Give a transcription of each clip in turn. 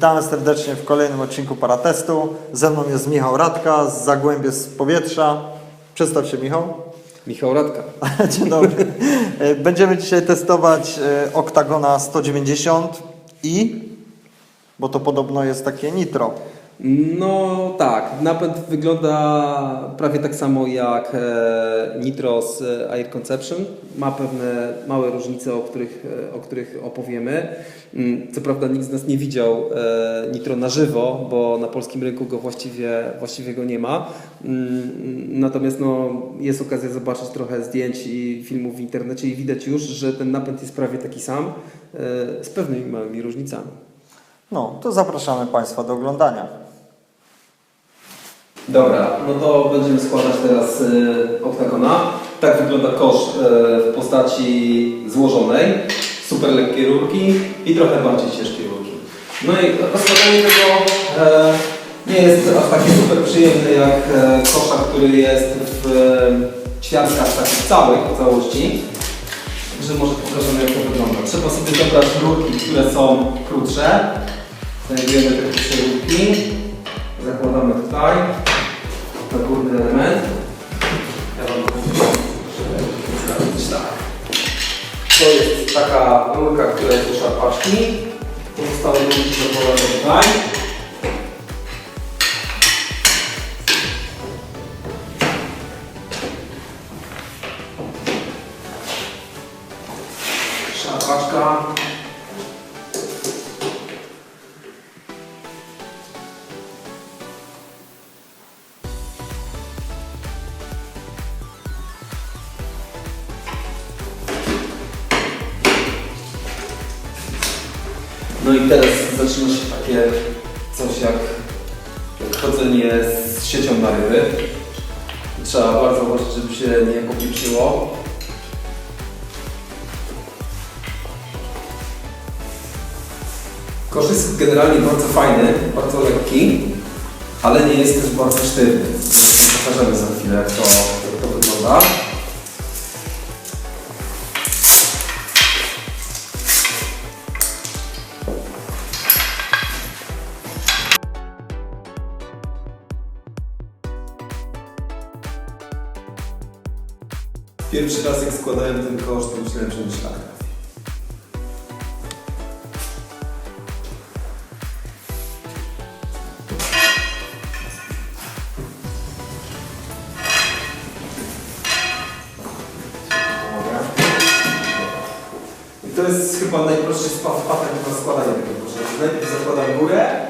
Witamy serdecznie w kolejnym odcinku Paratestu. Ze mną jest Michał Radka z Zagłębie z Powietrza. Przedstaw się, Michał. Michał Radka. Dzień dobry. Będziemy dzisiaj testować Octagona 190 bo to podobno jest takie nitro. No tak, napęd wygląda prawie tak samo jak Nitro z Air Conception. Ma pewne małe różnice, o których opowiemy. Co prawda nikt z nas nie widział Nitro na żywo, bo na polskim rynku go właściwie go nie ma. Natomiast no, jest okazja zobaczyć trochę zdjęć i filmów w internecie i widać już, że ten napęd jest prawie taki sam z pewnymi małymi różnicami. No, to zapraszamy Państwa do oglądania. Dobra, no to będziemy składać teraz Octagona. Tak wygląda kosz w postaci złożonej, super lekkie rurki i trochę bardziej ciężkie rurki. No i rozkładanie tego nie jest aż takie super przyjemne jak kosza, który jest w ćwiartkach takich całych w całości. Także może pokażemy, jak to wygląda. Trzeba sobie dobrać rurki, które są krótsze. Znajdujemy te krótsze rurki. Zakładamy tutaj na górny element. Ja Wam tak. To jest taka rurka, która jest do szarpaczki. Pozostałe rurki zakładamy tutaj. Szarpaczka. No i teraz zaczyna się takie coś jak chodzenie z siecią na ryby. Trzeba bardzo uważać, żeby się nie popieprzyło. Kosz jest generalnie bardzo fajny, bardzo lekki, ale nie jest też bardzo sztywny. Pokażemy za chwilę, jak to wygląda. Pierwszy raz jak składałem ten kosz, to myślałem, że mi szlak trafi. I to jest chyba najprostszy patent na składanie tego kosza. Najpierw zakładam górę,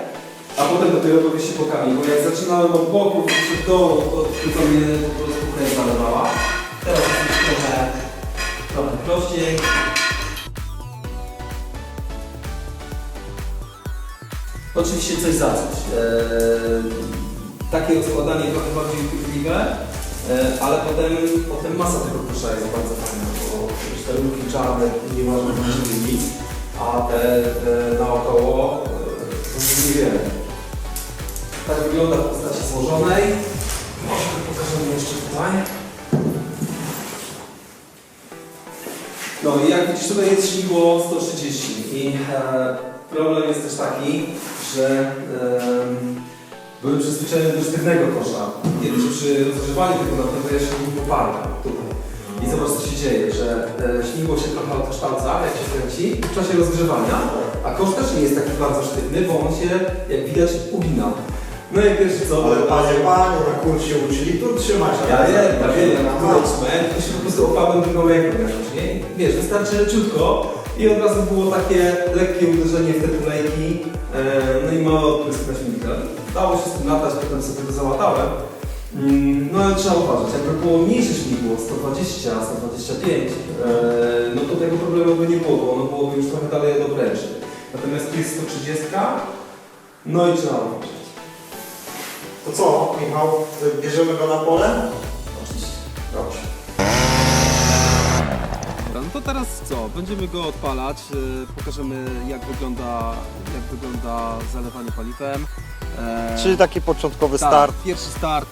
a potem dopiero robię się bokami, bo jak zaczynałem od boku, czy dołu, to tylko mnie po prostu krew zalewała. Teraz jest trochę prościej. Oczywiście coś za coś. Takie rozkładanie trochę bardziej upierdliwe, ale potem masa tego kosza jest bardzo fajna, bo już te rurki czarne nie można właściwie nic, a te naokoło to niewiele. Tak wygląda w postaci złożonej. Może pokażemy jeszcze tutaj. No i jak widzisz, tutaj jest śmigło 130 i problem jest też taki, że byłem przyzwyczajony do sztywnego kosza. Kiedy przy rozgrzewaniu tego napędu ja się nim poparłem tutaj. I zobacz, co się dzieje, że śmigło się trochę odkształca, jak się kręci w czasie rozgrzewania, a kosz też nie jest taki bardzo sztywny, bo on się, jak widać, ugina. No i pierwszy co? Ale panie, na kursie uczyli tu trzymać. Ja wiem, na management, to się po prostu opadłem drugą ręką jakoś, nie? Wiesz, wystarczy leciutko i od razu było takie lekkie uderzenie w te tulejki, no i mały odprysk na silnika. Dało się z tym latać, potem sobie to załatałem. No ale trzeba uważać, jakby było mniejsze śmigło, 120, 125, no to tego problemu by nie było, bo ono byłoby już trochę dalej od obręczy. Natomiast tu jest 130, no i trzeba uważać. To co, Michał, bierzemy go na pole? Oczywiście. Dobrze. No to teraz co? Będziemy go odpalać, pokażemy jak wygląda zalewanie paliwem. Czyli taki początkowy Tak, start. pierwszy start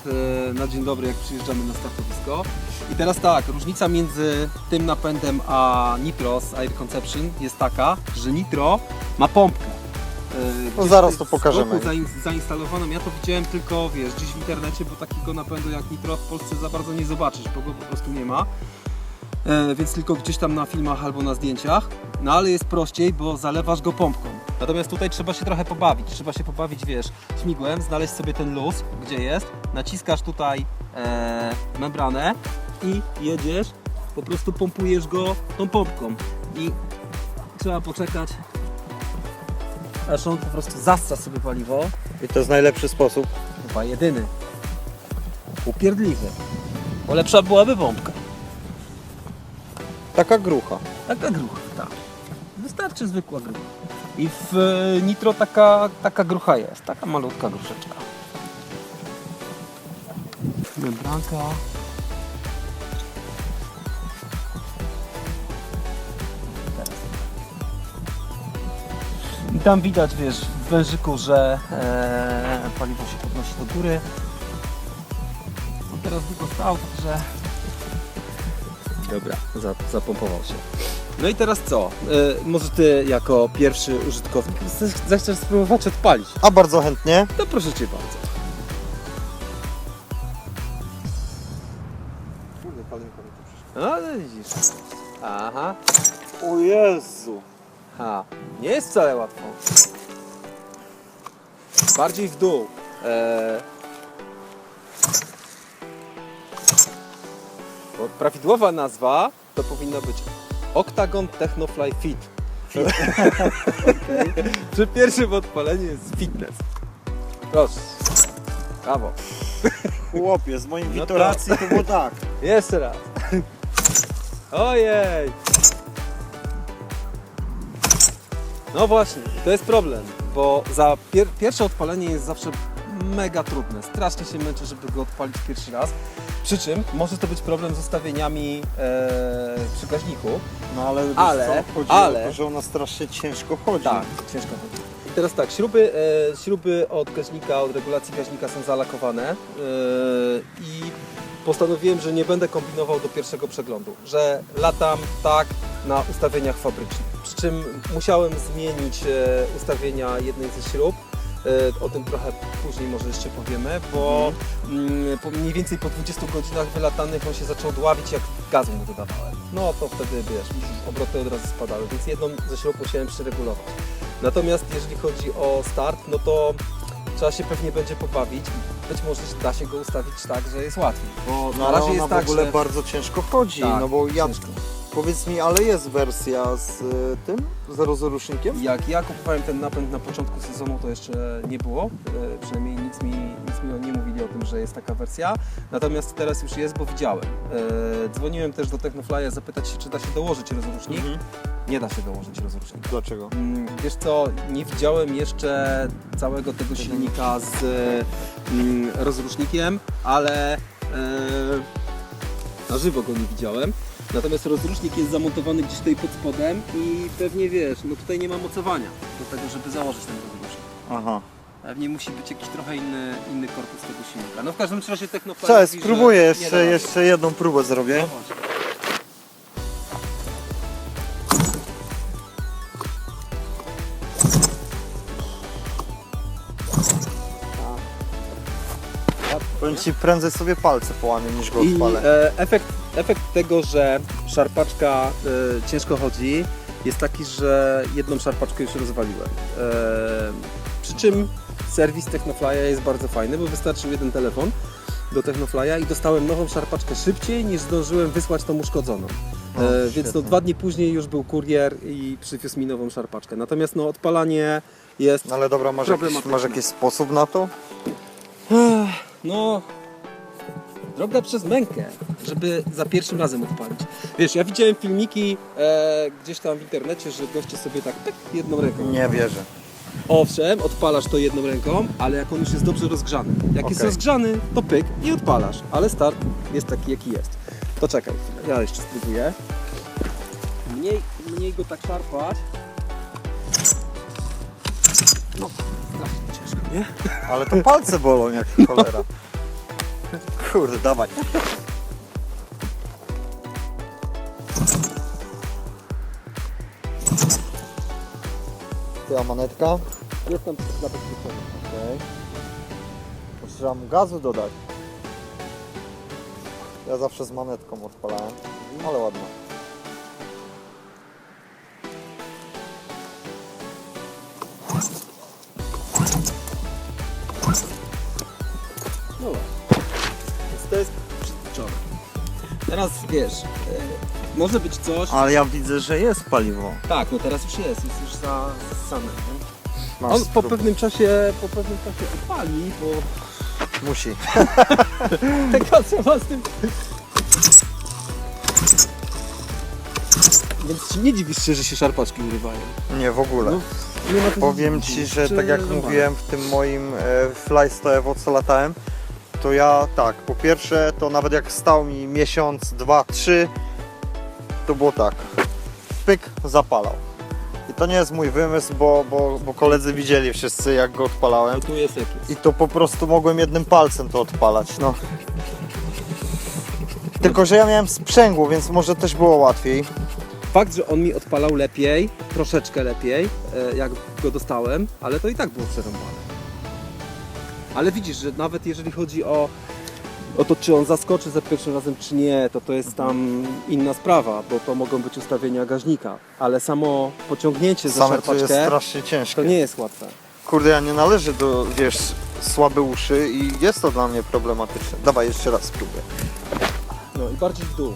na dzień dobry, jak przyjeżdżamy na startowisko. I teraz tak, różnica między tym napędem a Nitro z Air Conception jest taka, że Nitro ma pompkę. No zaraz to pokażemy. Zainstalowaną. Ja to widziałem tylko, wiesz, gdzieś w internecie, bo takiego napędu jak Nitro w Polsce za bardzo nie zobaczysz, bo go po prostu nie ma. Więc tylko gdzieś tam na filmach albo na zdjęciach. No ale jest prościej, bo zalewasz go pompką. Natomiast tutaj trzeba się trochę pobawić. Trzeba się pobawić, wiesz, śmigłem, znaleźć sobie ten luz, gdzie jest. Naciskasz tutaj membranę i jedziesz, po prostu pompujesz go tą pompką. I trzeba poczekać, aż on po prostu zassa sobie paliwo. I to jest najlepszy sposób. Chyba jedyny. Upierdliwy. Bo lepsza byłaby pompka. Taka grucha. Taka grucha, tak. Wystarczy zwykła grucha. I w Nitro taka grucha jest. Taka malutka gruszeczka. Membranka. I tam widać, wiesz, w wężyku, że paliwo się podnosi do góry. No teraz długo stał, także... Dobra, zapompował się. No i teraz co? Może Ty jako pierwszy użytkownik zechcesz spróbować odpalić? A bardzo chętnie. To proszę Cię bardzo. Kurde, palinka mi tu przyszła. No ale widzisz. Aha. O Jezu. Ha. Nie jest wcale łatwo. Bardziej w dół. Bo prawidłowa nazwa to powinna być Octagon Technofly Fit. Przy pierwszym odpaleniu jest fitness. Proszę. Brawo. Chłopie, z moim No to- witoracji to było tak. Jeszcze raz. Ojej. No właśnie, to jest problem, bo za pierwsze odpalenie jest zawsze mega trudne. Strasznie się męczę, żeby go odpalić pierwszy raz. Przy czym może to być problem z ustawieniami przy gaźniku. No ale, wiesz Ale- co? Chodzi ale- o to, że ona strasznie ciężko chodzi. Tak, ciężko chodzi. I teraz tak, śruby od gaźnika, od regulacji gaźnika są zalakowane i postanowiłem, że nie będę kombinował do pierwszego przeglądu, że latam tak na ustawieniach fabrycznych. Przy czym musiałem zmienić ustawienia jednej ze śrub. O tym trochę później może jeszcze powiemy, bo mniej więcej po 20 godzinach wylatanych on się zaczął dławić, jak gazu mu dodawałem. No to wtedy, wiesz, już obroty od razu spadały, więc jedną ze śrub musiałem przyregulować. Natomiast jeżeli chodzi o start, no to trzeba się pewnie będzie pobawić. Być może da się go ustawić tak, że jest łatwiej, bo No na ale razie ona jest w tak, ogóle że... bardzo ciężko chodzi, Tak, no bo ja, ciężko. powiedz mi, ale jest wersja z tym, z rozrusznikiem? Jak ja kupowałem ten napęd na początku sezonu, to jeszcze nie było, przynajmniej nic mi nie mówili o tym, że jest taka wersja, natomiast teraz już jest, bo widziałem. Dzwoniłem też do Technofly'a zapytać się, czy da się dołożyć rozrusznik. Nie da się dołożyć rozrusznika. Dlaczego? Wiesz co, nie widziałem jeszcze całego tego silnika z rozrusznikiem, ale na żywo go nie widziałem. Natomiast rozrusznik jest zamontowany gdzieś tutaj pod spodem i pewnie wiesz, no tutaj nie ma mocowania do tego, żeby założyć ten rozrusznik. Aha. Pewnie musi być jakiś trochę inny korpus tego silnika. No w każdym razie Technofly Cześć, mówi, spróbuję że nie da rady. jeszcze jedną próbę zrobię. No właśnie. Powiem Ci, prędzej sobie palce połamię niż go I odpalę. efekt tego, że szarpaczka ciężko chodzi, jest taki, że jedną szarpaczkę już rozwaliłem. Przy czym serwis Technofly'a jest bardzo fajny, bo wystarczył jeden telefon do Technofly'a i dostałem nową szarpaczkę szybciej niż zdążyłem wysłać tą uszkodzoną. Więc no, świetnie. 2 dni później już był kurier i przywiózł mi nową szarpaczkę. Natomiast no, odpalanie jest... No ale dobra, masz problematyczne. jakiś sposób na to? No, droga przez mękę, żeby za pierwszym razem odpalić. Wiesz, ja widziałem filmiki gdzieś tam w internecie, że goście sobie tak jedną ręką. Nie wierzę. Owszem, odpalasz to jedną ręką, ale jak on już jest dobrze rozgrzany. Jak jest Okej. rozgrzany, to pyk i odpalasz, ale start jest taki, jaki jest. To czekaj chwilę, ja jeszcze spróbuję. Mniej go tak szarpać. No, strasznie ciężko, nie? Ale to palce bolą jak cholera. Kurde, dawaj. Ty, a manetka? Jest tam zabezpieczony. Okej. Trzeba mu gazu dodać. Ja zawsze z manetką odpalałem, ale ładnie. No więc to jest przyzwyczajone. Teraz wiesz, może być coś... Ale ja widzę, że jest paliwo. Tak, no teraz już jest już zasane. Masz On po spróbuj. pewnym czasie odpali, bo Musi. tego trzeba z tym... Więc ci nie dziwisz się, że się szarpaczki urywają. Nie, w ogóle. No, nie ma co Powiem dziwić. Ci, że Czy tak jak normalne? mówiłem w tym moim Flystyle, co latałem, to ja tak, po pierwsze to nawet jak stał mi miesiąc, 2, 3, to było tak, pyk, zapalał. I to nie jest mój wymysł, bo koledzy widzieli wszyscy jak go odpalałem. No tu jest jak jest. I to po prostu mogłem jednym palcem to odpalać, no. Tylko, że ja miałem sprzęgło, więc może też było łatwiej. Fakt, że on mi odpalał lepiej, troszeczkę lepiej, jak go dostałem, ale to i tak było przerąbane. Ale widzisz, że nawet jeżeli chodzi o to, czy on zaskoczy za pierwszym razem, czy nie, to jest tam inna sprawa, bo to mogą być ustawienia gaźnika, ale samo pociągnięcie za Same to jest szarpaczkę strasznie to ciężkie. nie jest łatwe. Kurde, ja nie należę do, wiesz, słabe uszy i jest to dla mnie problematyczne. Dawaj, jeszcze raz spróbuję. No i bardziej w dół.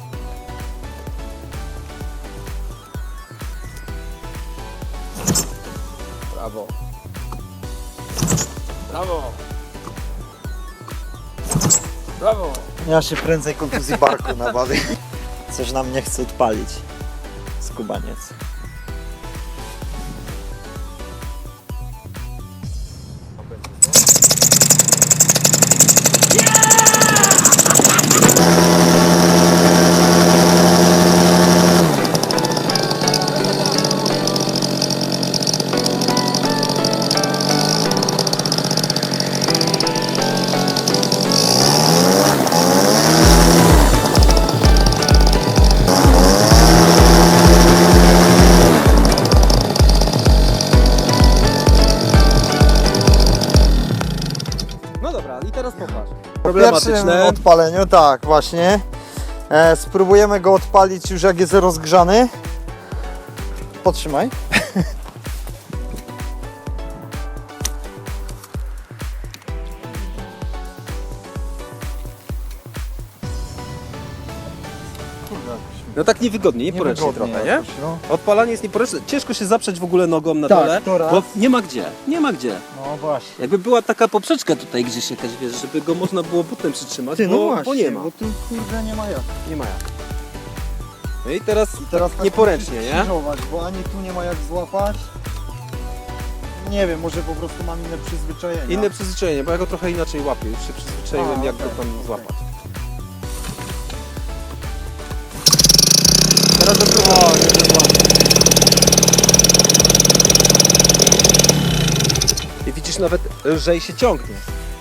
Brawo. Brawo. Brawo. Ja się prędzej kontuzji barku nabawię. Coś nam nie chce odpalić. Skubaniec. No dobra, i teraz popatrz. Po pierwszym odpaleniu, tak, właśnie. Spróbujemy go odpalić już jak jest rozgrzany. Potrzymaj. No tak niewygodnie, nieporęcznie trochę, nie? No. Odpalanie jest nieporęczne. Ciężko się zaprzeć w ogóle nogą na Tak, dole, to raz. bo nie ma gdzie, nie ma gdzie. No właśnie. Jakby była taka poprzeczka tutaj gdzieś jakaś, wiesz, żeby go można było potem przytrzymać, Ty, no bo, właśnie, bo nie ma. bo tu kurde nie ma jak. Nie ma jak. No i teraz, Teraz tak nieporęcznie, musisz nie? krzyżować, bo ani tu nie ma jak złapać. Nie wiem, może po prostu mam inne przyzwyczajenia. Inne przyzwyczajenie, bo ja go trochę inaczej łapię. Już się przyzwyczaiłem, jak okej, go tam okej. złapać. Teraz do przodu. I widzisz, nawet lżej się ciągnie,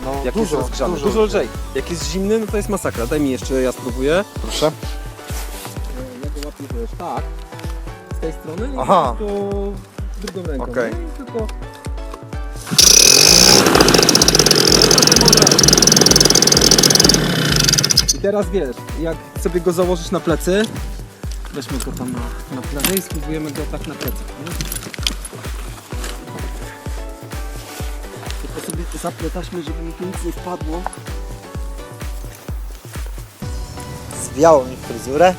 No, jak jest rozgrzany. Dużo lżej. Jak jest zimny, no to jest masakra. Daj mi jeszcze, ja spróbuję. Proszę. Ja go łapię, wiesz, tak. Z tej strony i Aha. po prostu drugą ręką. Okej. nie? I tylko... I teraz wiesz, jak sobie go założysz na plecy, weźmy go tam na plecy i spróbujemy go tak na plecy. Nie? Tylko sobie zapletaśmy, żeby mi tu nic nie wpadło. Zwiało mi fryzurę.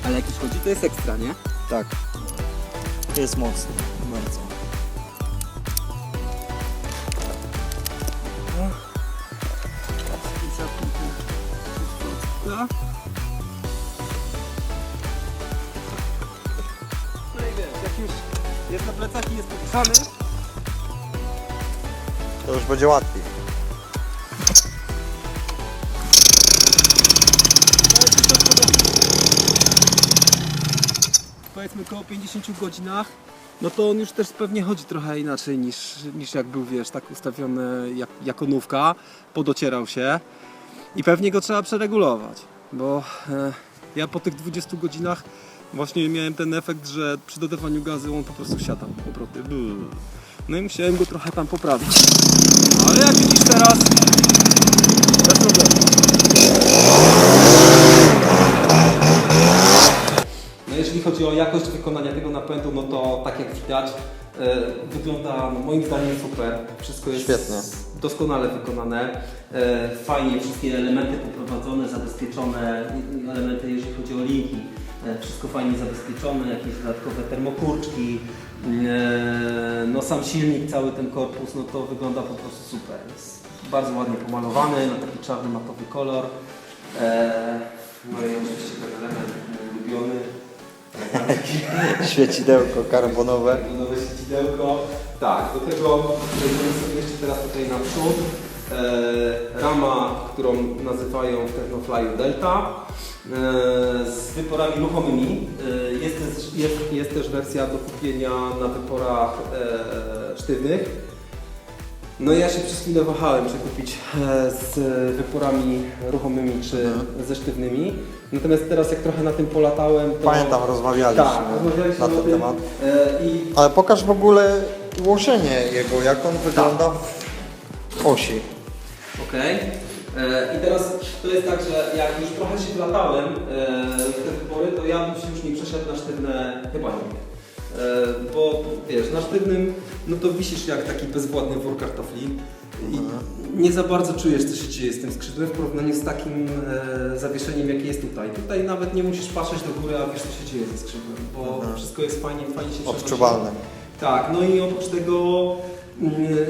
Ale jak już chodzi, to jest ekstra, nie? Tak. Jest mocny. Bardzo. No i wiesz, jak już jest na plecach i jest podpisany, To już będzie łatwiej. powiedzmy koło 50 godzinach no to on już też pewnie chodzi trochę inaczej niż jak był, wiesz, tak ustawiony jako nówka, podocierał się i pewnie go trzeba przeregulować, bo ja po tych 20 godzinach właśnie miałem ten efekt, że przy dodawaniu gazu on po prostu siadał obroty. No i musiałem go trochę tam poprawić. Ale jak widzisz teraz, bez problemu. No jeżeli chodzi o jakość wykonania tego napędu, no to tak jak widać, wygląda no, moim zdaniem super. Wszystko jest Świetnie. doskonale wykonane. Fajnie wszystkie elementy poprowadzone, zabezpieczone, elementy jeżeli chodzi o linki. Wszystko fajnie zabezpieczone, jakieś dodatkowe termokurczki. No sam silnik, cały ten korpus, no to wygląda po prostu super. Jest bardzo ładnie pomalowany, na taki czarny matowy kolor. No i oczywiście ten element mój ulubiony. Świecidełko karbonowe. Nowe świecidełko. Tak, do tego przejdziemy sobie jeszcze teraz tutaj na przód. Rama, którą nazywają w Technoflyu Delta. Z wyporami ruchomymi. Jest też wersja do kupienia na wyporach sztywnych. No ja się przez chwilę wahałem, czy kupić z wyporami ruchomymi, czy ze sztywnymi. Natomiast teraz jak trochę na tym polatałem, to... Pamiętam, rozmawialiśmy na ten temat. I Ale pokaż w ogóle ułożenie jego, jak on wygląda w osi. Okej. I teraz to jest tak, że jak już trochę się wlatałem w te wybory, to ja bym się już nie przeszedł na sztywne, chyba nie. Bo wiesz, na sztywnym, no to wisisz jak taki bezwładny wór kartofli i nie za bardzo czujesz, co się dzieje z tym skrzydłem w porównaniu z takim zawieszeniem, jakie jest tutaj. Tutaj nawet nie musisz patrzeć do góry, a wiesz, co się dzieje ze skrzydłem, bo wszystko jest fajnie się przechodzi. Odczuwalne. Tak, no i oprócz tego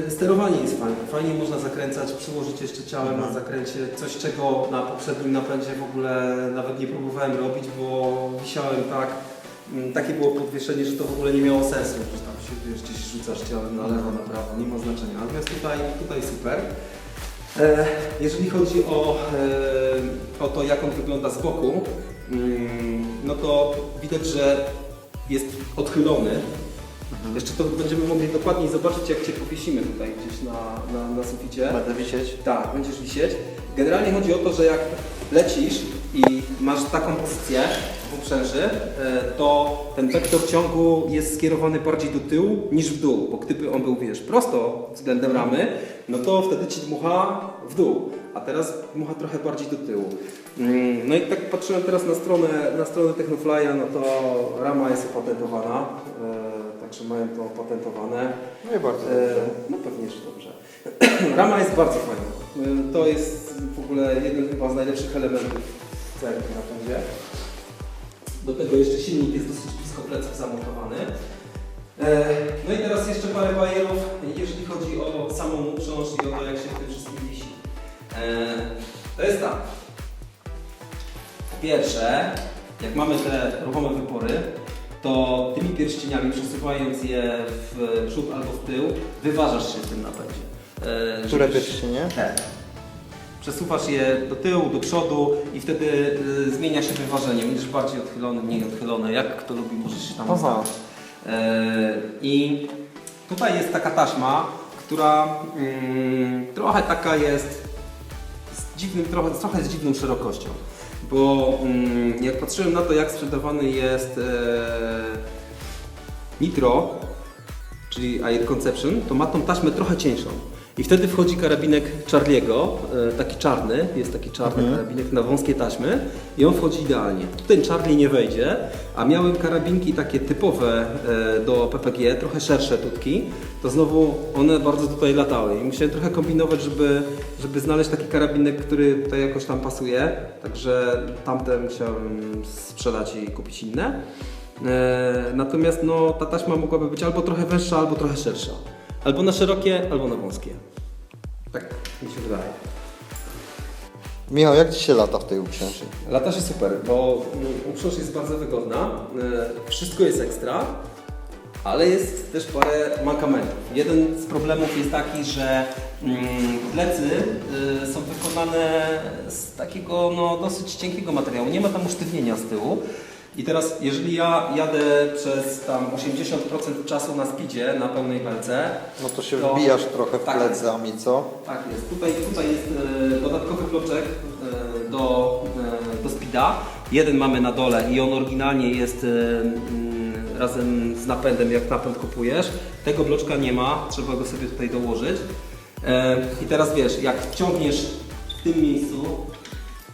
sterowanie jest fajne. Fajnie można zakręcać, przyłożyć jeszcze ciałem na zakręcie. Coś, czego na poprzednim napędzie w ogóle nawet nie próbowałem robić, bo wisiałem tak. Takie było podwieszenie, że to w ogóle nie miało sensu, że tam się wiesz, gdzieś rzucasz ciałem na lewo, na prawo, nie ma znaczenia. Natomiast tutaj super. Jeżeli chodzi o to, jak on wygląda z boku, no to widać, że jest odchylony. Jeszcze to będziemy mogli dokładniej zobaczyć, jak Cię powiesimy tutaj gdzieś na suficie. Będę wisieć? Tak, będziesz wisieć. Generalnie chodzi o to, że jak lecisz i masz taką pozycję w uprzęży, to ten wektor ciągu jest skierowany bardziej do tyłu niż w dół, bo gdyby on był, wiesz, prosto względem ramy, no to wtedy Ci dmucha w dół, a teraz dmucha trochę bardziej do tyłu. No i tak patrzyłem teraz na stronę Technofly'a, no to rama jest opatentowana, także mają to opatentowane. No i bardzo dobrze. No pewnie, że dobrze. Rama jest bardzo fajna. To jest w ogóle jeden chyba z najlepszych elementów w całym napędzie. Do tego jeszcze silnik jest dosyć blisko pleców zamontowany. No i teraz jeszcze parę bajerów, jeżeli chodzi o samą uprząż i o to, jak się w tym wszystkim wisi. To jest tak. Po pierwsze, jak mamy te ruchome wypory, to tymi pierścieniami, przesuwając je w przód albo w tył, wyważasz się w tym napędzie. Które pierścienie? Te. Przesuwasz je do tyłu, do przodu i wtedy zmienia się wyważenie. Będziesz bardziej odchylony, mniej odchylony. Jak kto lubi, możesz się tam ustawić. I tutaj jest taka taśma, która trochę taka jest z dziwnym, trochę z dziwną szerokością. Bo jak patrzyłem na to, jak sprzedawany jest Nitro, czyli Air Conception, to ma tą taśmę trochę cieńszą. I wtedy wchodzi karabinek Charlie'ego, taki czarny, jest taki czarny karabinek na wąskie taśmy i on wchodzi idealnie. Tu ten Charlie nie wejdzie, a miałem karabinki takie typowe do PPG, trochę szersze tutki, to znowu one bardzo tutaj latały i musiałem trochę kombinować, żeby znaleźć taki karabinek, który tutaj jakoś tam pasuje, także tamte musiałem sprzedać i kupić inne. Natomiast no, ta taśma mogłaby być albo trochę węższa, albo trochę szersza. Albo na szerokie, albo na wąskie. Tak mi się wydaje. Michał, jak Ci się lata w tej uprzęży? Lata się super, bo uprząż jest bardzo wygodna. Wszystko jest ekstra, ale jest też parę mankamentów. Jeden z problemów jest taki, że plecy są wykonane z takiego no, dosyć cienkiego materiału. Nie ma tam usztywnienia z tyłu. I teraz, jeżeli ja jadę przez tam 80% czasu na speedzie, na pełnej belce, No to się To- wbijasz trochę w tak. plecami, co? tak jest. Tutaj jest dodatkowy bloczek do speeda. Jeden mamy na dole i on oryginalnie jest razem z napędem, jak napęd kupujesz. Tego bloczka nie ma, trzeba go sobie tutaj dołożyć. I teraz wiesz, jak wciągniesz w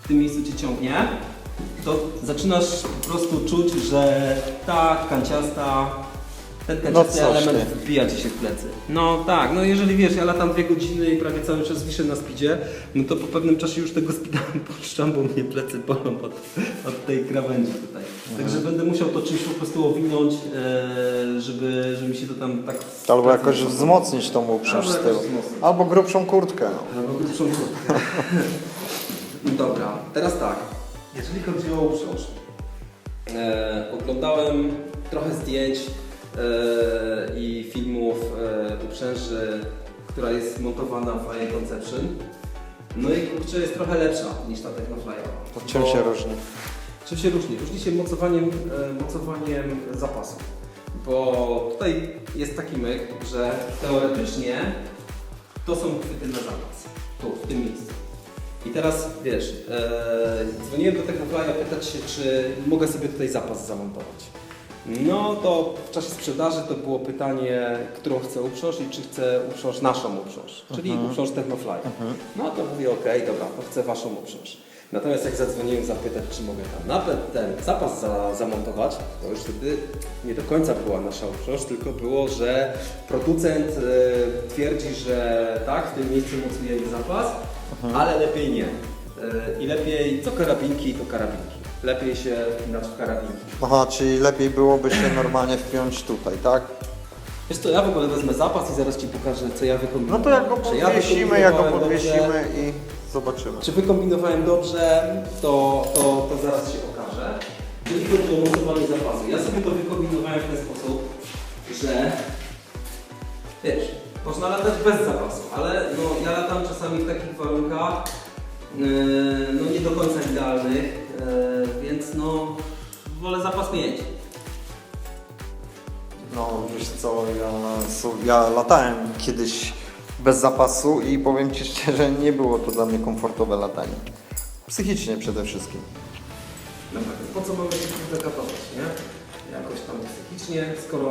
tym miejscu cię ciągnie, to zaczynasz po prostu czuć, że ta kanciasta, ten kanciasty coś element ty. wbija ci się w plecy. No tak, no jeżeli wiesz, ja latam 2 godziny i prawie cały czas wiszę na speedzie, no to po pewnym czasie już tego speeda puszczam, bo mnie plecy bolą od tej krawędzi tutaj. Także będę musiał to czymś po prostu owinąć, żeby mi się to tam tak... Albo jakoś wzmocnić tą uprząż z Albo tyłu. jakoś wzmocnić. Albo grubszą kurtkę. No. Albo grubszą kurtkę. Dobra, teraz tak. Jeżeli chodzi o uprząż, oglądałem trochę zdjęć i filmów uprzęży, która jest montowana w Fire Conception. No i kurczę, jest trochę lepsza niż ta Technofly'owa. To czym się różni? Czym się różni? Różni się mocowaniem zapasu. Bo tutaj jest taki myk, że teoretycznie to są chwyty na zapas. Tu, w tym miejscu. I teraz wiesz, dzwoniłem do Technofly'a pytać się, czy mogę sobie tutaj zapas zamontować. No to w czasie sprzedaży to było pytanie, którą chcę uprząż i czy chcę uprząż naszą uprząż, czyli uprząż Technofly'a. No to mówię, okej, dobra, to chcę waszą uprząż. Natomiast jak zadzwoniłem zapytać, czy mogę ten zapas zamontować, to już wtedy nie do końca była nasza uprząż, tylko było, że producent twierdzi, że tak, w tym miejscu mocujemy zapas, ale lepiej nie. I lepiej co karabinki, to karabinki. Lepiej się wpinać w karabinki. Aha, czyli lepiej byłoby się normalnie wpiąć tutaj, tak? Wiesz co, ja w ogóle wezmę zapas i zaraz Ci pokażę, co ja No wykombinowałem. to jak go Czy ja podwiesimy, jak go wykombinowałem podwiesimy dobrze? i zobaczymy. Czy wykombinowałem dobrze, to zaraz się okaże. Jeżeli chodzi o mocowanie zapasu, ja sobie to wykombinowałem w ten sposób, że wiesz, można latać bez zapasu, ale no, ja latam czasami w takich warunkach no nie do końca idealnych, więc no wolę zapas mieć. No wiesz co, ja latałem kiedyś bez zapasu i powiem Ci szczerze, nie było to dla mnie komfortowe latanie. Psychicznie przede wszystkim. No tak, po co mamy się zakatować, nie? Jakoś tam psychicznie, skoro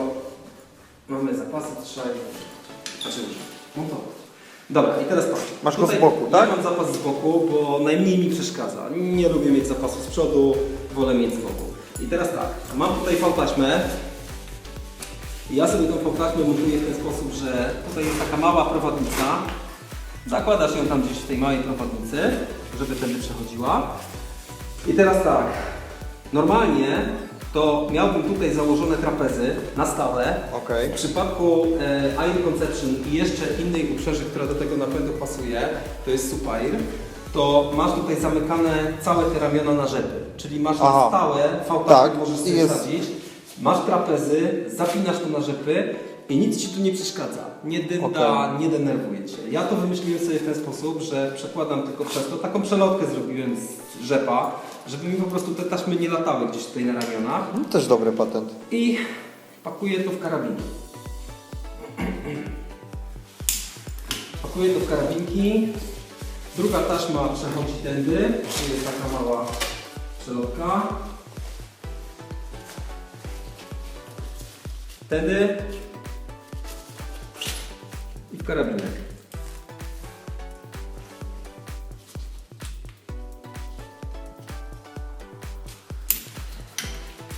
mamy zapasy, to trzeba je montować. Dobra, i teraz patrz. Masz go Tutaj z boku, tak? Ja mam zapas z boku, bo najmniej mi przeszkadza. Nie lubię mieć zapasu z przodu, wolę mieć z boku. I teraz tak, mam tutaj V-taśmę. I ja sobie tą V-taśmę montuję w ten sposób, że tutaj jest taka mała prowadnica. Zakładasz ją tam gdzieś w tej małej prowadnicy, żeby tędy przechodziła. I teraz tak, normalnie to miałbym tutaj założone trapezy na stałe. Okej. W przypadku Air Conception i jeszcze innej uprzęży, która do tego napędu pasuje, to jest Supair, to masz tutaj zamykane całe te ramiona na rzepy. Czyli masz na Aha. stałe, V-taśmę Tak, możesz i sobie jest- wsadzić, masz trapezy, zapinasz to na rzepy i nic Ci tu nie przeszkadza. Nie dynda, Okej. nie denerwuje Cię. Ja to wymyśliłem sobie w ten sposób, że przekładam tylko przez to, taką przelotkę zrobiłem z rzepa, żeby mi po prostu te taśmy nie latały gdzieś tutaj na ramionach No, też dobry patent. i pakuję to w karabinki. Pakuję to w karabinki. Druga taśma przechodzi tędy. Tu jest taka mała przelotka. Tędy i w karabinek.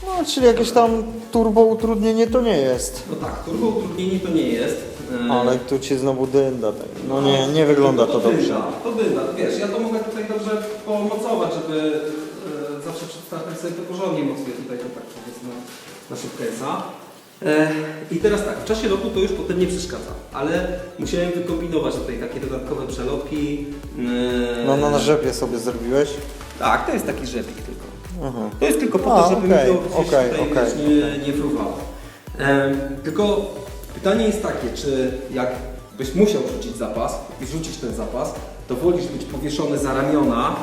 No, czyli jakieś tam turbo utrudnienie to nie jest. No tak, turbo utrudnienie to nie jest. Ale tu Ci znowu dynda. Tak. No nie wygląda to dobrze. Dynda, to dynda. Wiesz, ja to mogę tutaj dobrze pomocować, żeby zawsze przed startem sobie to porządnie mocuję tutaj to tak powiedzmy na showcase'a. I teraz tak, w czasie lotu to już potem nie przeszkadza, ale musiałem wykombinować tutaj takie dodatkowe przelotki. No na rzepie sobie zrobiłeś. Tak, to jest taki rzepik tylko. Aha. To jest tylko po to, żeby mi to gdzieś okej, tutaj okej, wiesz, nie fruwało. Tylko pytanie jest takie, czy jak byś musiał wrzucić zapas i wrzucić ten zapas, to wolisz być powieszony za ramiona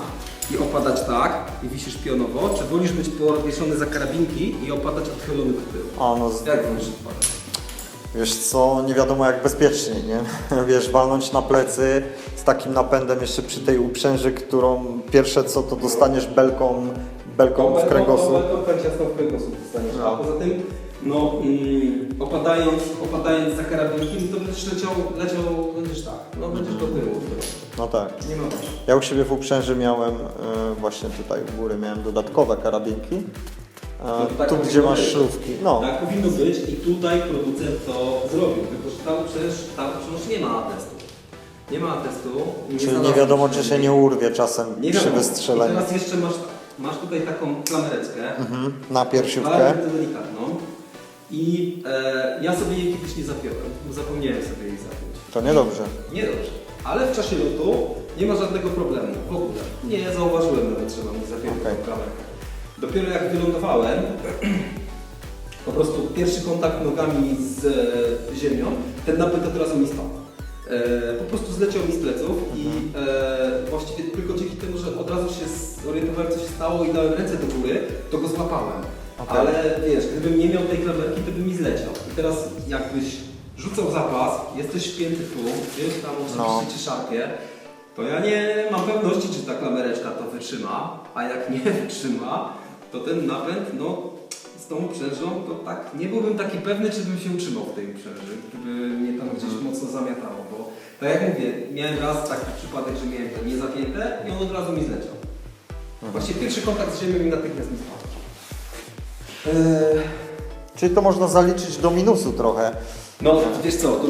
i opadać tak i wisisz pionowo, czy wolisz być powieszony za karabinki i opadać odchylony do tyłu? A no, Jak wolisz odpadać? wiesz co, nie wiadomo jak bezpieczniej, nie? Wiesz, walnąć na plecy z takim napędem jeszcze przy tej uprzęży, którą pierwsze co to dostaniesz belką w kręgosłup. Belką ciasno w kręgosłup dostaniesz, No. a poza tym, opadając za karabinki, to będziesz leciał, będziesz tak, no będziesz do tyłu. No tak. Nie ma. Ja u siebie w uprzęży miałem, właśnie tutaj u góry miałem dodatkowe karabinki. No to tak Tu powinno gdzie masz być. szlówki. No. Tak powinno być i tutaj producent to zrobił, tylko że tam przecież nie ma atestu. Nie ma atestu. Czyli nie wiadomo czy się nie urwie czasem nie przy wiadomo. wystrzeleniu. I teraz jeszcze masz tutaj taką klamereczkę, Na piersiówkę. bardzo delikatną i ja sobie jej kiedyś nie zapiąłem, bo zapomniałem sobie jej zapiąć. To niedobrze. Niedobrze. Ale w czasie lotu nie ma żadnego problemu w ogóle. Nie zauważyłem nawet, że mam nie zapiąć Okej. tą klamerkę. Dopiero jak wylądowałem, po prostu pierwszy kontakt nogami z ziemią, ten napęd od razu mi spadł. Po prostu zleciał mi z pleców i właściwie tylko dzięki temu, że od razu się zorientowałem co się stało i dałem ręce do góry, to go złapałem. Okej. Ale wiesz, gdybym nie miał tej klamerki, to by mi zleciał. I teraz jakbyś rzucał zapas, jesteś wpięty tu, wiesz tam oczywiście ci szarpie, to ja nie mam pewności, czy ta klamereczka to wytrzyma, a jak nie wytrzyma, to ten napęd, no z tą uprzężą, to tak nie byłbym taki pewny, czy bym się utrzymał w tej uprzęży, gdyby mnie tam gdzieś mocno zamiatało, bo tak jak mówię, miałem raz taki przypadek, że miałem to niezapięte i on od razu mi zleciał. Właśnie pierwszy kontakt z ziemią mi natychmiast mi spadł. Czyli to można zaliczyć do minusu trochę. No, wiesz co,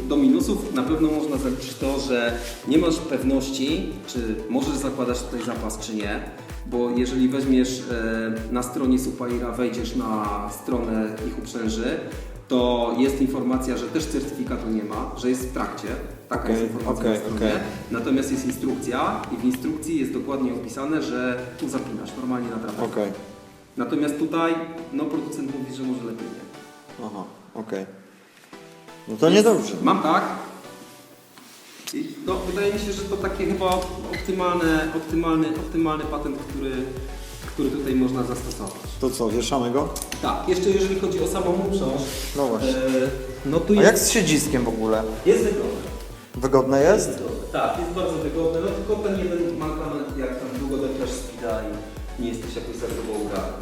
do minusów na pewno można zaliczyć to, że nie masz pewności, czy możesz zakładać tutaj zapas, czy nie, bo jeżeli weźmiesz na stronie Supaira, wejdziesz na stronę ich uprzęży, to jest informacja, że też certyfikatu nie ma, że jest w trakcie. Taka jest informacja na stronie. Natomiast jest instrukcja i w instrukcji jest dokładnie opisane, że tu zapinasz normalnie na trawę. Okej. Natomiast tutaj, no producent mówi, że może lepiej nie. Aha, okej. No to niedobrze. Mam tak. I no, wydaje mi się, że to takie chyba optymalny patent, który tutaj można zastosować. To co, wieszamy go? Tak, jeszcze jeżeli chodzi o samą uprzęż, No właśnie. no tu A jest, jak z siedziskiem w ogóle? jest wygodne. Wygodne jest? Tak, jest bardzo wygodne, no tylko ten jeden mankament, jak tam długo dopierasz speeda i nie jesteś jakoś za grubą ubrany.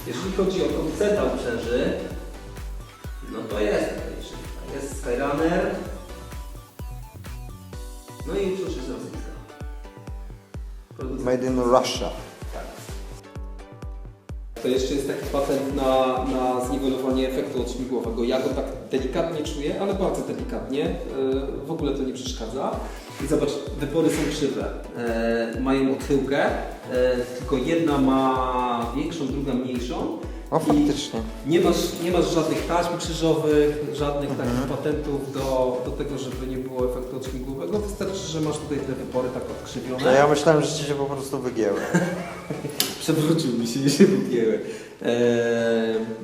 Jeżeli chodzi o producenta uprzęży, no to jest Skyrunner, no i uprzęż jest rosyjska. Producent- Made in Russia. Tak. To jeszcze jest taki patent na zniwelowanie efektu odśmigłowego. Ja go tak delikatnie czuję, ale bardzo delikatnie. W ogóle to nie przeszkadza. I zobacz, wypory są krzywe. Mają odchyłkę, tylko jedna ma większą, druga mniejszą. O, faktycznie. I nie masz żadnych taśm krzyżowych, żadnych takich patentów do tego, żeby nie było efektu odśmigłowego. Wystarczy, że masz tutaj te wypory tak odkrzywione. To ja myślałem, że ci się po prostu wygięły. Przewrócił mi się i się wygięły.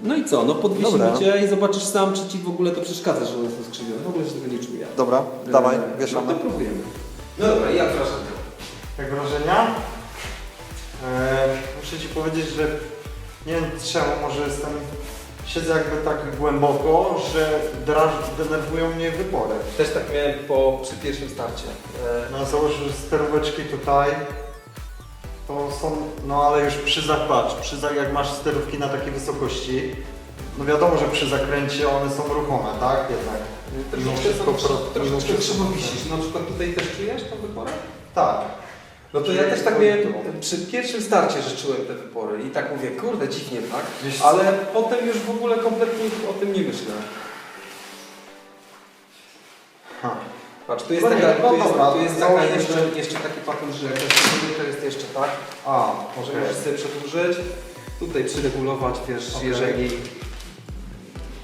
No i co? No podwiesimy Dobra. Cię i zobaczysz sam, czy Ci w ogóle to przeszkadza, że one są skrzywione. W ogóle się tego nie czuję. Dobra, dawaj, No wieszamy. to próbujemy. No dobra, i jak wrażenie? Jak wrażenia? Muszę Ci powiedzieć, że nie wiem czemu, może siedzę jakby tak głęboko, że denerwują mnie wypory. Też tak miałem przy pierwszym starcie. No założę steróweczki tutaj, to są, no ale już jak masz sterówki na takiej wysokości, no wiadomo, że przy zakręcie one są ruchome, tak? Jednak. Mimo wszystko Troszeczkę krzywo wisisz. Na przykład tutaj też czujesz tą wyporę? Tak. No to ja też tak miałem przy pierwszym starcie, że czułem te wypory i tak mówię, kurde, dziwnie, tak? Wiesz co? Ale potem już w ogóle kompletnie o tym nie myślę. Patrz, tu jest No nie, taka, no tu jest, dobra, tu jest założę, taka że- jeszcze taki patent, że jak to jest jeszcze tak, może możesz sobie przedłużyć, tutaj przyregulować, wiesz, Okej. jeżeli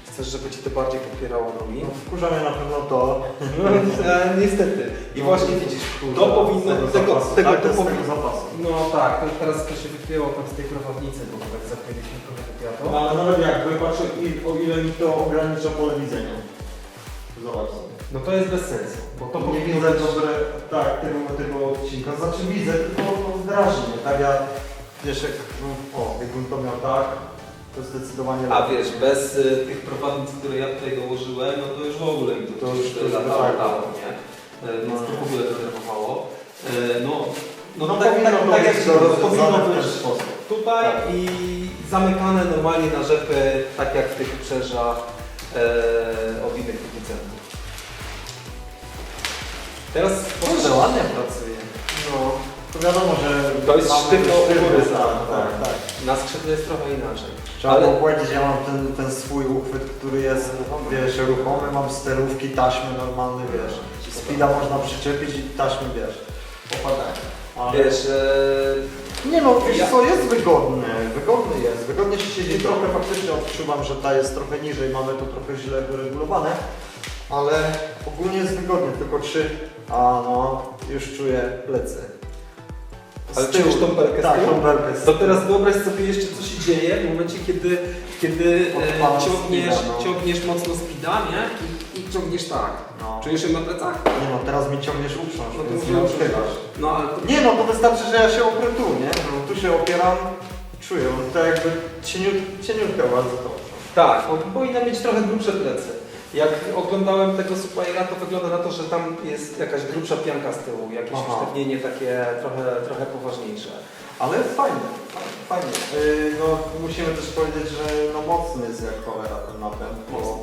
chcesz, żeby Ci to bardziej popierało nogi. No, wkurza mnie na pewno to. No, niestety. I właśnie widzisz, to powinno, tego zapasu. no tak, teraz to się wypięło tam z tej prowadnicy, bo tak zapyliśmy trochę wypiato. No ale nawet jak, patrzę o ile mi to ogranicza pole widzenia. Zobacz sobie. no to jest bez sensu, bo to Nie powinno widzę być... dobre, tak, tego odcinka, znaczy widzę, tylko drażnie, tak ja, wiesz, jak, no, jakbym to miał tak, to zdecydowanie A lepiej. wiesz, bez tych prowadnic, które ja tutaj dołożyłem, no to już w ogóle mi to już latało, nie? Więc to w ogóle denerwowało. No tak jak się powinno w ten być sposób. tutaj Tak. i zamykane normalnie na rzepy, tak jak w tych uprzężach od innych producentów. Teraz Dobrze, ładnie pracuje. No, To wiadomo, że To jest mamy sztywno u góry, tak. na skrzydle jest trochę inaczej. Trzeba Ale- było powiedzieć, ja mam ten swój uchwyt, który jest, wiesz, ruchomy, mam sterówki, taśmy normalne, wiesz. Speeda można przyczepić i taśmy, wiesz, popadają. Ale... Wiesz, Nie no, wiesz Ja- co, jest wygodnie się siedzi, trochę faktycznie odczuwam, że ta jest trochę niżej, mamy to trochę źle wyregulowane, ale ogólnie jest wygodnie, tylko już czuję plecy. Ale Z tyłu. czujesz tą belkę z Tak, tyłu? tą belkę z to tyłu. teraz wyobraź sobie jeszcze, co się dzieje w momencie, kiedy Odpalam ciągniesz, speeda, no. ciągniesz mocno speeda, nie? I ciągniesz tak. No. Czujesz ją na plecach? Nie no, teraz mi ciągniesz uprząż, No to więc może nie uprząż. odpychasz. No ale to... Nie no, to wystarczy, że ja się oprę tu, nie? No, tu się opieram, czuję, to jakby cieniutka bardzo dobrze. Tak, powinna mieć trochę grubsze plecy. Jak oglądałem tego Suppliera, to wygląda na to, że tam jest jakaś grubsza pianka z tyłu, jakieś Aha. usztywnienie takie trochę poważniejsze. Ale fajnie. No musimy też powiedzieć, że no mocny jest jak cholera ten napęd, bo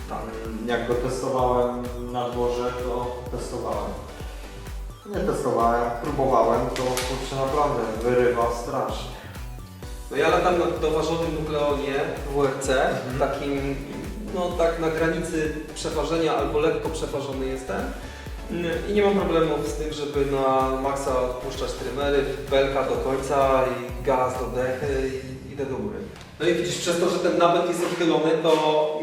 Tak. jak go testowałem na dworze, to testowałem. Nie testowałem, próbowałem, to kurczę naprawdę wyrywa strasznie. No ja latam na doważonym nukleonie WRC, takim, no tak na granicy przeważenia albo lekko przeważony jestem. I nie mam problemów z tym, żeby na maksa odpuszczać trymery, belka do końca i gaz do dechy i idę do góry. No i widzisz, przez to, że ten napęd jest odchylony, to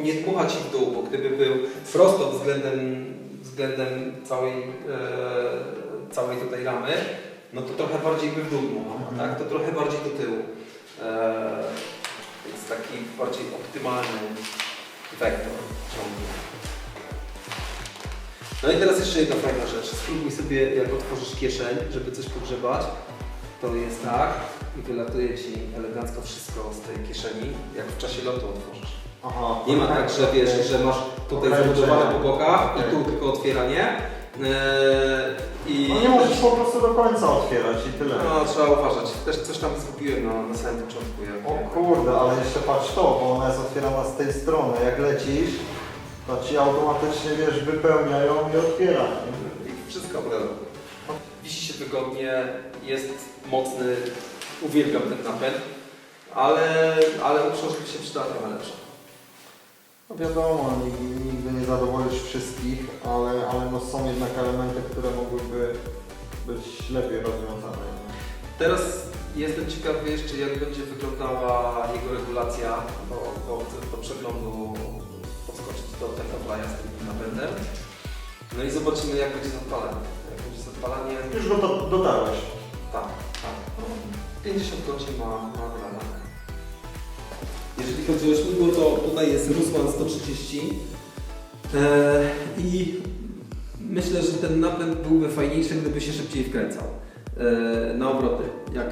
nie dmucha Ci w dół, bo gdyby był prosto względem całej tutaj ramy, no to trochę bardziej by w dół dmuchał, tak? To trochę bardziej do tyłu. Więc taki bardziej optymalny wektor ciągu. No i teraz jeszcze jedna fajna rzecz. Spróbuj sobie, jak otworzysz kieszeń, żeby coś pogrzebać, to jest tak i wylatuje Ci elegancko wszystko z tej kieszeni, jak w czasie lotu otworzysz. Aha, Nie ma tak, że wiesz, że masz tutaj zabudowane po bokach i tu tylko otwieranie. No nie możesz po prostu do końca otwierać i tyle. No, trzeba uważać. Też coś tam zgubiłem na samym początku. O kurde, ale jeszcze patrz to, bo ona jest otwierana z tej strony. Jak lecisz, to ci automatycznie, wiesz, wypełniają i otwiera. I wszystko prawda. Wisi się wygodnie, jest mocny, uwielbiam ten napęd, ale uprząż by się przydała trochę lepsza. No wiadomo, nigdy nie zadowolisz wszystkich, ale no są jednak elementy, które mogłyby być lepiej rozwiązane. Teraz jestem ciekawy jeszcze, jak będzie wyglądała jego regulacja, bo chcę do przeglądu podskoczyć do Technoplaya z tym napędem. No i zobaczymy, jak będzie zapalanie. Jak będzie zapalanie. Już go dodałeś. Tak. No, 50 godzin ma wylane. Jeżeli chodzi o śmigło, to tutaj jest Rusman 130 i myślę, że ten napęd byłby fajniejszy, gdyby się szybciej wkręcał na obroty, jak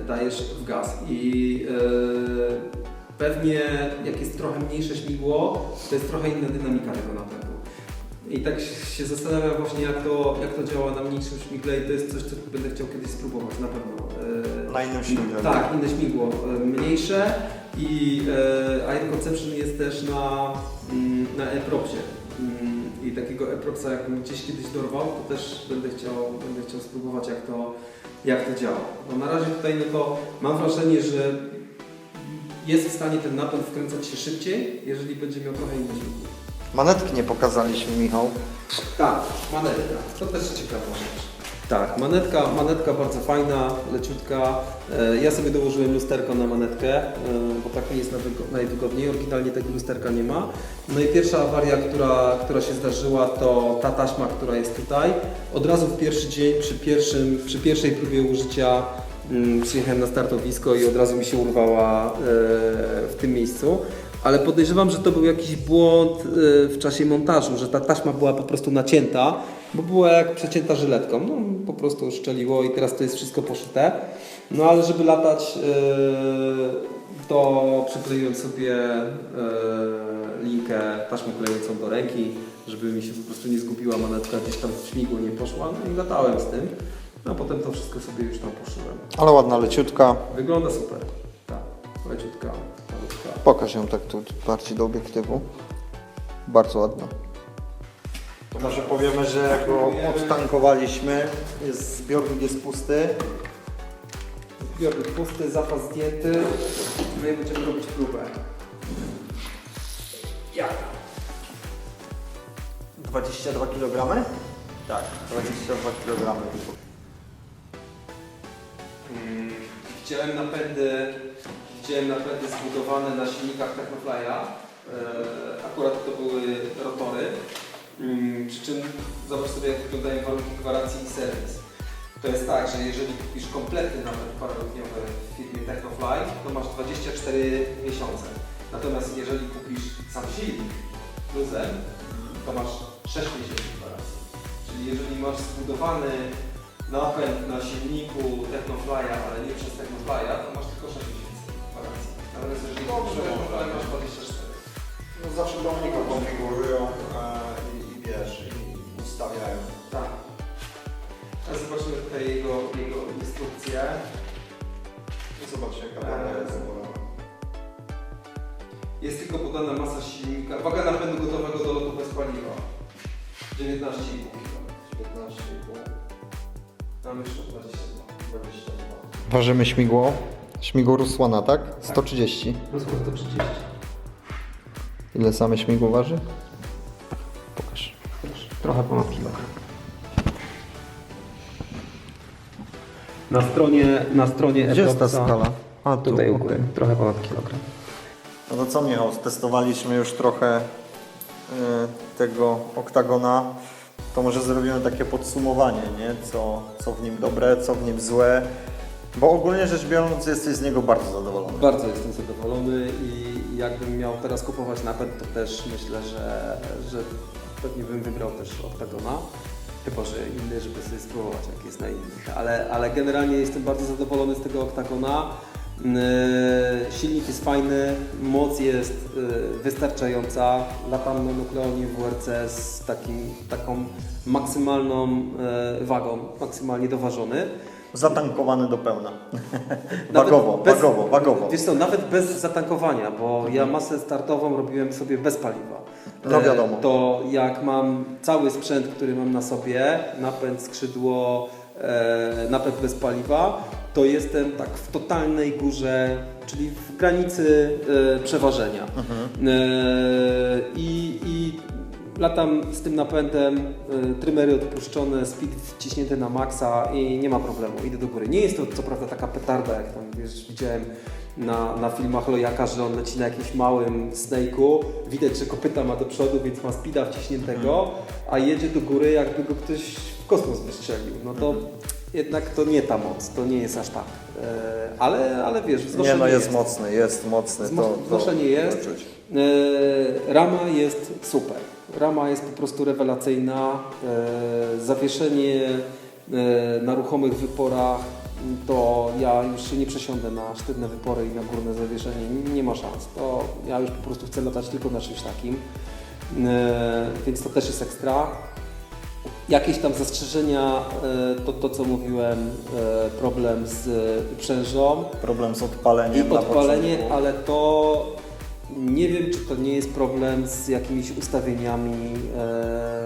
dajesz w gaz. I pewnie jak jest trochę mniejsze śmigło, to jest trochę inna dynamika tego napędu. I tak się zastanawiam właśnie, jak to działa na mniejszym śmigle i to jest coś, co będę chciał kiedyś spróbować, na pewno. Na innym śmigle. Tak, inne śmigło, mniejsze i Air Conception jest też na E-Propsie. I takiego E-Propsa, jakbym gdzieś kiedyś dorwał, to też będę chciał spróbować, jak to działa. Bo na razie tutaj no to mam wrażenie, że jest w stanie ten napęd wkręcać się szybciej, jeżeli będzie miał trochę inne śmigło. Manetki nie pokazaliśmy, Michał. Tak, manetka. To też ciekawa rzecz. Tak, manetka bardzo fajna, leciutka. Ja sobie dołożyłem lusterko na manetkę, bo tak mi jest najwygodniej. Oryginalnie tego lusterka nie ma. No i pierwsza awaria, która się zdarzyła, to ta taśma, która jest tutaj. Od razu w pierwszy dzień, przy pierwszej próbie użycia przyjechałem na startowisko i od razu mi się urwała w tym miejscu. Ale podejrzewam, że to był jakiś błąd w czasie montażu, że ta taśma była po prostu nacięta, bo była jak przecięta żyletką. No po prostu szczeliło i teraz to jest wszystko poszyte. No ale żeby latać, to przykleiłem sobie linkę taśmę klejącą do ręki, żeby mi się po prostu nie zgubiła manetka, gdzieś tam w śmigło nie poszła. No i latałem z tym. No a potem to wszystko sobie już tam poszyłem. Ale ładna, leciutka. Wygląda super. Tak, leciutka, malutka. Pokaż ją tak tu bardziej do obiektywu. Bardzo ładna. To może powiemy, że jak go odtankowaliśmy, zbiornik jest pusty. Zbiornik pusty, zapas zdjęty. No i będziemy robić próbę. Jak? 22 kg? Tak, 22 kg. Widziałem napędy zbudowane na silnikach Technofly'a. Akurat to były rotory. Przy czym zobacz sobie, jak wyglądają warunki gwarancji i serwis. To jest tak, że jeżeli kupisz kompletny napęd parokrotniowy w firmie Technofly, to masz 24 miesiące. Natomiast jeżeli kupisz sam silnik luzem, to masz 6 miesięcy gwarancji. Czyli jeżeli masz zbudowany napęd na silniku Technofly'a, ale nie przez Technofly'a, to masz tylko 6 miesięcy gwarancji. Natomiast jeżeli kupisz Technofly, masz 24. No zawsze do mnie go konfigurują i wiesz, i ustawiają. Tak. Teraz zobaczymy tutaj jego instrukcję. Zobacz, jaka ładna jest. Jest tylko podana masa silnika. Waga napędu gotowego do lotu bez paliwa. 19,5 kg. 19,5. Tam jeszcze 22. Ważymy śmigło. Śmigło Rusłana, tak? 130. Rozkład 130. Ile same śmigło waży? Pokaż. Trochę ponad kilogram. Na stronie Gdzie jest ta Etoxa, skala? A, tu. tutaj u góry, trochę ponad kilogram. No to co, Michał? Testowaliśmy już trochę tego oktagona. To może zrobimy takie podsumowanie, nie? Co w nim dobre, co w nim złe. Bo ogólnie rzecz biorąc jesteś z niego bardzo zadowolony. Bardzo jestem zadowolony i jakbym miał teraz kupować napęd, to też myślę, że pewnie bym wybrał też oktagona. Chyba że inny, żeby sobie spróbować, jak jest na innych. Ale generalnie jestem bardzo zadowolony z tego oktagona. Silnik jest fajny, moc jest wystarczająca. Latam na Nukleonie WRC z taką maksymalną wagą, maksymalnie doważony. Zatankowany do pełna. Nawet Wagowo. Wiesz co, nawet bez zatankowania, bo ja masę startową robiłem sobie bez paliwa. No wiadomo. To jak mam cały sprzęt, który mam na sobie, napęd, skrzydło, napęd bez paliwa, to jestem tak w totalnej górze, czyli w granicy przeważenia. I latam z tym napędem, trymery odpuszczone, speed wciśnięty na maksa i nie ma problemu, idę do góry. Nie jest to co prawda taka petarda, jak tam wiesz, widziałem na filmach Lojaka, że on leci na jakimś małym snake'u, widać, że kopyta ma do przodu, więc ma speeda wciśniętego, a jedzie do góry, jakby go ktoś w kosmos wystrzelił. No to jednak to nie ta moc, to nie jest aż tak. Ale wiesz, wznoszenie Nie, no jest mocny. Wznoszenie jest. To czuć. Rama jest super. Rama jest po prostu rewelacyjna. Zawieszenie na ruchomych wyporach, to ja już się nie przesiądę na sztywne wypory i na górne zawieszenie. Nie ma szans. To ja już po prostu chcę latać tylko na czymś takim. Więc to też jest ekstra. Jakieś tam zastrzeżenia, to co mówiłem, problem z uprzężą. Problem z odpaleniem. I odpalenie, ale to nie wiem, czy to nie jest problem z jakimiś ustawieniami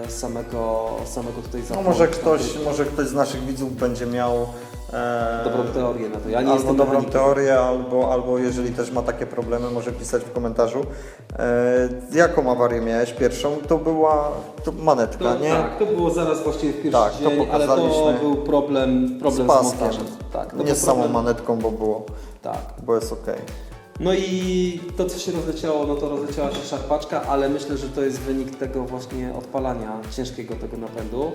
samego tutaj No zapłonu. może ktoś z naszych widzów będzie miał dobrą teorię na to. Ja nie albo jestem dobrą mechanikiem. teorię, albo jeżeli też ma takie problemy, może pisać w komentarzu. Jaką awarię miałeś pierwszą? To była manetka, nie? Tak, to było zaraz właściwie w pierwszy Tak, to dzień, ale to pokazaliśmy. był problem Z z paskiem. montażem. Tak, to Nie był z samą problem. manetką, Tak. bo jest ok. No i to, co się rozleciało, no to rozleciała się szarpaczka, ale myślę, że to jest wynik tego właśnie odpalania ciężkiego tego napędu.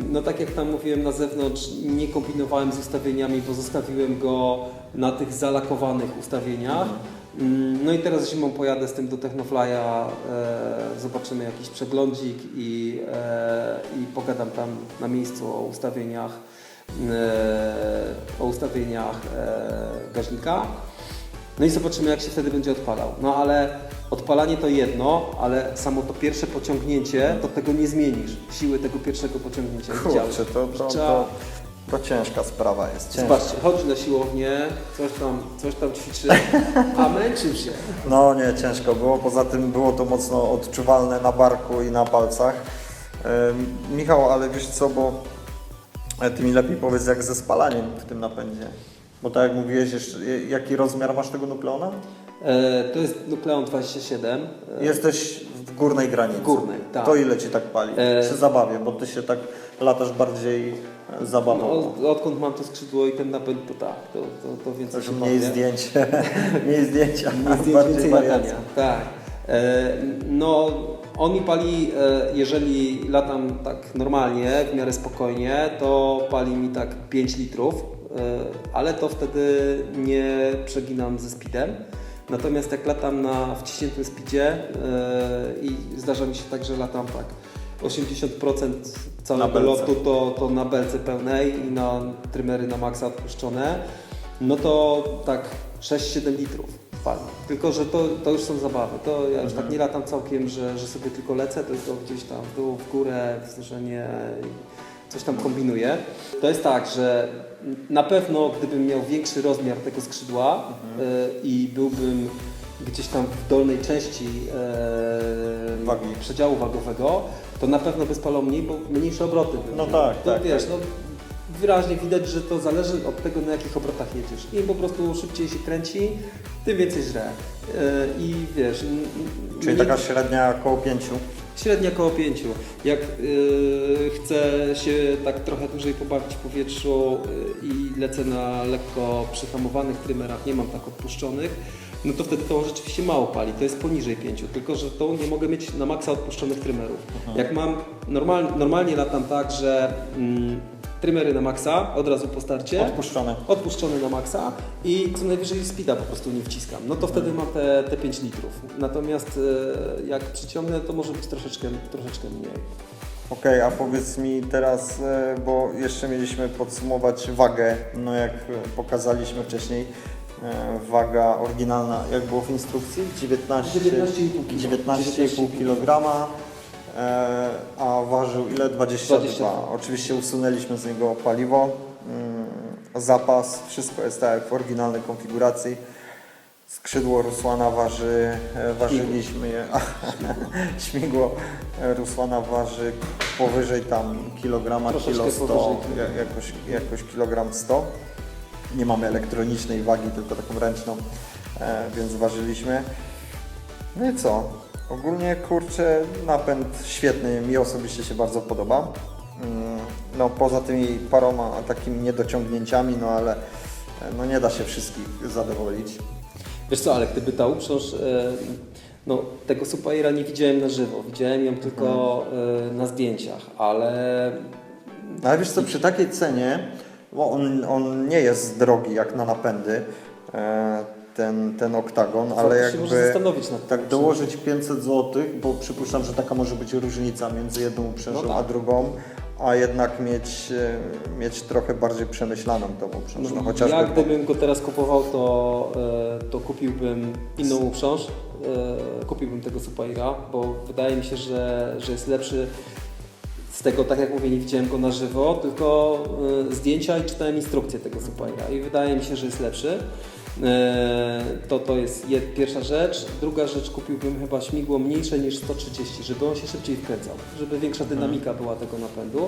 No tak jak tam mówiłem na zewnątrz, nie kombinowałem z ustawieniami, bo zostawiłem go na tych zalakowanych ustawieniach. No i teraz zimą pojadę z tym do Technofly'a, zobaczymy jakiś przeglądzik i pogadam tam na miejscu o ustawieniach gaźnika. No i zobaczymy, jak się wtedy będzie odpalał. No ale odpalanie to jedno, ale samo to pierwsze pociągnięcie, to tego nie zmienisz. Siły tego pierwszego pociągnięcia. Widziałeś? Kurczę, to ciężka sprawa jest. Ciężka. Zobaczcie, chodzi na siłownię, coś tam ćwiczy, a męczył się. No nie, ciężko było. Poza tym było to mocno odczuwalne na barku i na palcach. Michał, ale wiesz co, bo ty mi lepiej powiedz, jak ze spalaniem w tym napędzie. Bo tak jak mówiłeś, jeszcze, jaki rozmiar masz tego nukleona? To jest Nukleon 27. Jesteś w górnej granicy. W górnej, tak. To ile Ci tak pali? Przy zabawie, bo Ty się tak latasz bardziej zabawowo. No, odkąd mam to skrzydło i ten napęd, to tak, to więcej się Mniej bawię. zdjęcia, bardziej Więcej wariacja. latania, tak. No, on mi pali, jeżeli latam tak normalnie, w miarę spokojnie, to pali mi tak 5 litrów, ale to wtedy nie przeginam ze speedem. Natomiast jak latam na wciśniętym speedzie i zdarza mi się tak, że latam tak 80% całego lotu to na belce pełnej i na trymery na maksa odpuszczone, no to tak 6-7 litrów pali. Tylko że to już są zabawy. To ja już tak nie latam całkiem, że sobie tylko lecę, tylko gdzieś tam w dół, w górę, w zderzenie, coś tam kombinuję. To jest tak, że na pewno gdybym miał większy rozmiar tego skrzydła i byłbym gdzieś tam w dolnej części przedziału wagowego, to na pewno by spalał mniej, bo mniejsze obroty były. No tak, to tak. wiesz, no, wyraźnie widać, że to zależy od tego, na jakich obrotach jedziesz. Im po prostu szybciej się kręci, tym więcej żre. I wiesz... Czyli taka średnia około 5. Średnia około 5. Jak chcę się tak trochę dłużej pobawić w powietrzu i lecę na lekko przyhamowanych trymerach, nie mam tak odpuszczonych, no to wtedy to rzeczywiście mało pali, to jest poniżej 5, tylko że to nie mogę mieć na maksa odpuszczonych trymerów. Jak mam, normalnie latam tak, że trymery na maksa, od razu po starcie. Odpuszczone na maksa i co najwyżej speeda po prostu nie wciskam. No to wtedy mam te 5 litrów. Natomiast jak przyciągnę, to może być troszeczkę mniej. Okej, a powiedz mi teraz, bo jeszcze mieliśmy podsumować wagę, no jak pokazaliśmy wcześniej, waga oryginalna, jak było w instrukcji? 19,5 kg. A ważył ile? 22. Oczywiście usunęliśmy z niego paliwo, zapas, wszystko jest tak jak w oryginalnej konfiguracji. Skrzydło Rusłana ważyliśmy je, śmigło Rusłana waży powyżej tam kilograma, kilo 100, jakoś kilogram 100. Nie mamy elektronicznej wagi, tylko taką ręczną, więc ważyliśmy. No i co? Ogólnie, kurczę, napęd świetny, mi osobiście się bardzo podoba. No poza tymi paroma takimi niedociągnięciami, no ale no nie da się wszystkich zadowolić. Wiesz co, ale gdyby ta uprząż, no tego Supaiera nie widziałem na żywo, widziałem ją tylko na zdjęciach, ale... Ale wiesz co, przy takiej cenie, bo on nie jest drogi jak na napędy, ten oktagon, ale jakby tak dołożyć 500 zł, bo przypuszczam, że taka może być różnica między jedną uprzężą a drugą, a jednak mieć trochę bardziej przemyślaną tą uprząż. No, chociażby ja gdybym go teraz kupował, to kupiłbym inną uprząż, kupiłbym tego Supaiera, bo wydaje mi się, że jest lepszy. Z tego, tak jak mówię, nie widziałem go na żywo, tylko zdjęcia i czytałem instrukcję tego Supaiera i wydaje mi się, że jest lepszy. To jest pierwsza rzecz. Druga rzecz, kupiłbym chyba śmigło mniejsze niż 130, żeby on się szybciej wkręcał, żeby większa dynamika była tego napędu.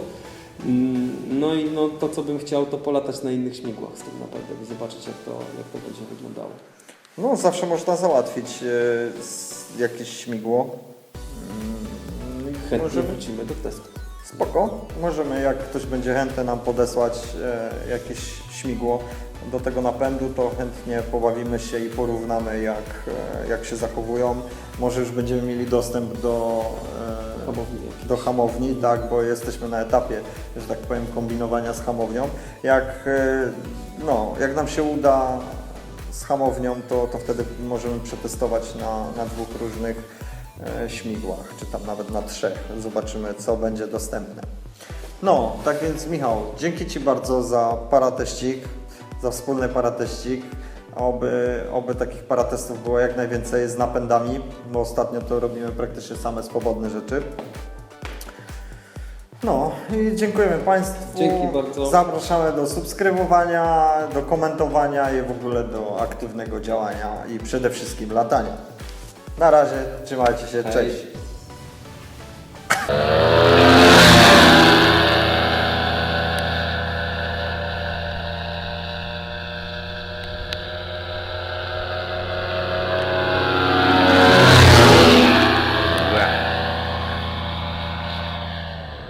No i to, co bym chciał, to polatać na innych śmigłach z tym napędem i zobaczyć, jak to będzie wyglądało. No, zawsze można załatwić jakieś śmigło. Chętnie wrócimy do testu. Spoko. Możemy, jak ktoś będzie chętny nam podesłać jakieś śmigło do tego napędu, to chętnie pobawimy się i porównamy, jak się zachowują. Może już będziemy mieli dostęp do do hamowni, tak, bo jesteśmy na etapie, że tak powiem, kombinowania z hamownią. Jak nam się uda z hamownią, to wtedy możemy przetestować na dwóch różnych śmigłach, czy tam nawet na 3. Zobaczymy, co będzie dostępne. No, tak więc Michał, dzięki Ci bardzo za parateścik, za wspólny parateścik. Oby takich paratestów było jak najwięcej z napędami, bo ostatnio to robimy praktycznie same swobodne rzeczy. No i dziękujemy Państwu. Dzięki bardzo. Zapraszamy do subskrybowania, do komentowania i w ogóle do aktywnego działania i przede wszystkim latania. Na razie, trzymajcie się, Hej. cześć.